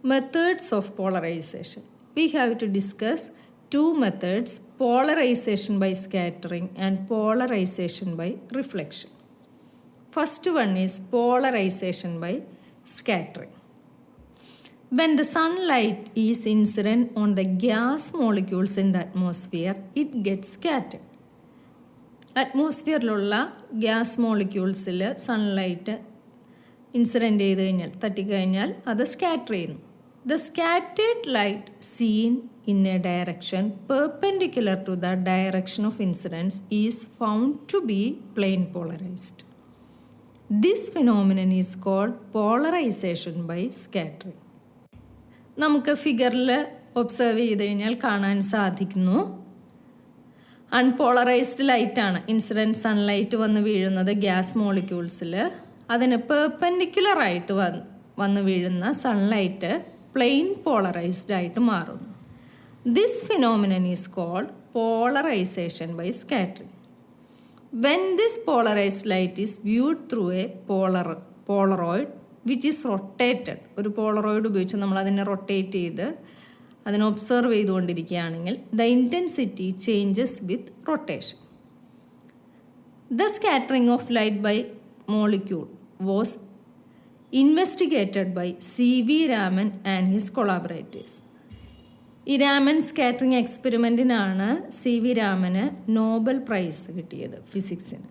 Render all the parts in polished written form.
Methods of polarization. We have to discuss two methods, polarization by scattering and polarization by reflection. First one is polarization by scattering. When the sunlight is incident on the gas molecules in the atmosphere, it gets scattered. അറ്റ്മോസ്ഫിയറിലുള്ള gas മോളിക്യൂൾസിൽ sunlight incident ചെയ്ത് കഴിഞ്ഞാൽ തട്ടിക്കഴിഞ്ഞാൽ അത് scatter ചെയ്യുന്നു. The scattered light seen in a direction perpendicular to the direction of incidence is found to be plane polarised. This phenomenon is called polarisation by scattering. നമുക്ക് ഫിഗറിൽ observe ചെയ്ത് കഴിഞ്ഞാൽ കാണാൻ സാധിക്കുന്നു, അൺപോളറൈസ്ഡ് ലൈറ്റാണ്. ഇൻസിഡൻറ്റ് സൺലൈറ്റ് വന്ന് വീഴുന്നത് ഗ്യാസ് മോളിക്യൂൾസിൽ. അതിന് പെർപെൻഡിക്കുലറായിട്ട് വന്ന് വീഴുന്ന സൺലൈറ്റ് പ്ലെയിൻ പോളറൈസ്ഡ് ആയിട്ട് മാറുന്നു. This phenomenon is called polarisation by scattering. When this polarised light is viewed through a polaroid which is rotated. ഒരു പോളറോയിഡ് ഉപയോഗിച്ച് നമ്മൾ അതിനെ റൊട്ടേറ്റ് ചെയ്ത് അതിനെ ഒബ്സർവ് ചെയ്തുകൊണ്ടിരിക്കുകയാണെങ്കിൽ the intensity changes with rotation. The scattering of light by molecule was investigated by C.V. Raman and his collaborators. ഈ Raman scattering എക്സ്പെരിമെൻറ്റിനാണ് C.V. രാമന് നോബൽ പ്രൈസ് കിട്ടിയത് ഫിസിക്സിന്.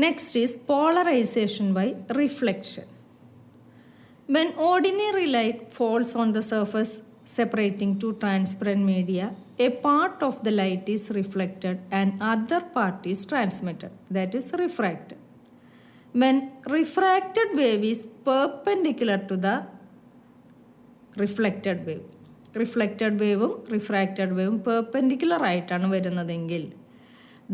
Next is polarisation by reflection. When ordinary light falls on the surface separating two transparent media, a part of the light is reflected and other part is transmitted, that is refracted. When refracted wave is perpendicular to the reflected wave, reflected wave refracted wave perpendicular ആയിട്ടാണ് വരുന്നതെങ്കിൽ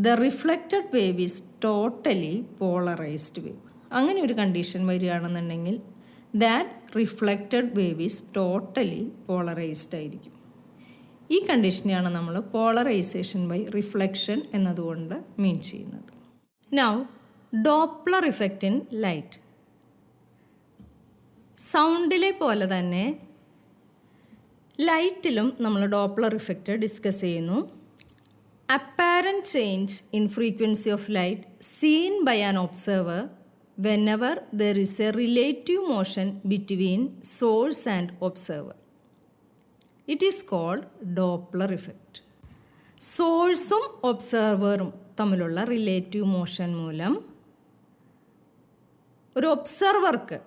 the reflected wave is totally polarized wave. അങ്ങനെ ഒരു condition വരികയാണെന്നുണ്ടെങ്കിൽ that reflected wave is totally polarised ആയിരിക്കും. ഈ കണ്ടീഷനെയാണ് നമ്മൾ polarisation by reflection എന്നതുകൊണ്ട് mean ചെയ്യുന്നത്. Now Doppler effect in light. സൗണ്ടിലെ പോലെ തന്നെ ലൈറ്റിലും നമ്മൾ ഡോപ്ലർ ഇഫക്റ്റ് ഡിസ്കസ് ചെയ്യുന്നു. Apparent change in frequency of light seen by an observer whenever there is a relative motion between source and observer. It is called Doppler effect. സോഴ്സും ഒബ്സർവറും തമ്മിലുള്ള relative motion മൂലം ഒരു ഒബ്സർവർക്ക്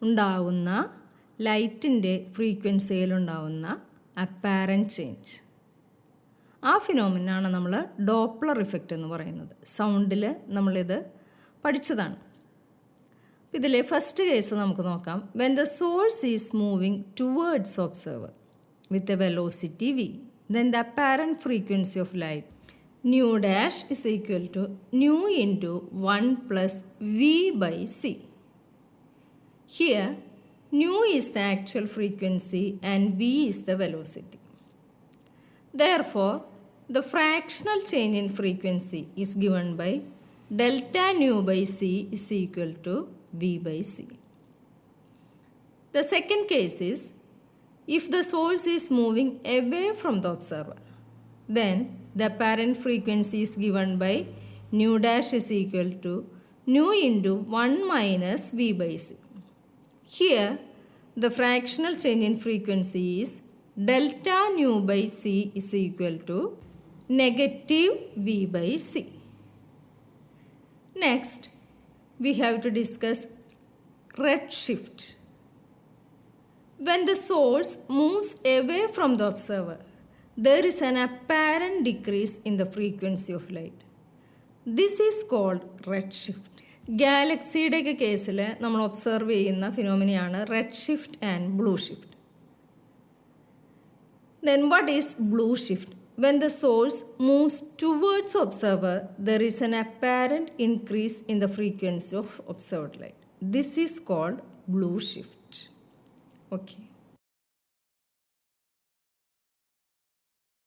ഉണ്ടാകുന്ന ലൈറ്റിൻ്റെ ഫ്രീക്വൻസിയിലുണ്ടാകുന്ന അപ്പാരൻറ്റ് ചേഞ്ച്, ആ ഫിനോമിനാണ് നമ്മൾ Doppler effect എന്ന് പറയുന്നത്. സൗണ്ടിൽ നമ്മളിത് പഠിച്ചതാണ്. ഇതിലെ ഫസ്റ്റ് കേസ് നമുക്ക് നോക്കാം. When the source is moving towards observer with a velocity v, then the apparent frequency of light nu dash is equal to nu into 1 plus v by c. Here nu is the actual frequency and v is the velocity. Therefore the fractional change in frequency is given by delta nu by c is equal to v by c. The second case is if the source is moving away from the observer, then the apparent frequency is given by nu dash is equal to nu into 1 minus v by c. Here the fractional change in frequency is delta nu by c is equal to negative v by c. Next, we have to discuss redshift. When the source moves away from the observer, there is an apparent decrease in the frequency of light. This is called redshift. ഗാലക്സിയുടെ ഒക്കെ കേസിൽ നമ്മൾ observe ചെയ്യുന്ന ഫിനോമിനയാണ് red shift and blue shift. Then what is blue shift? When the source moves towards observer, there is an apparent increase in the frequency of observed light. This is called blue shift. Okay.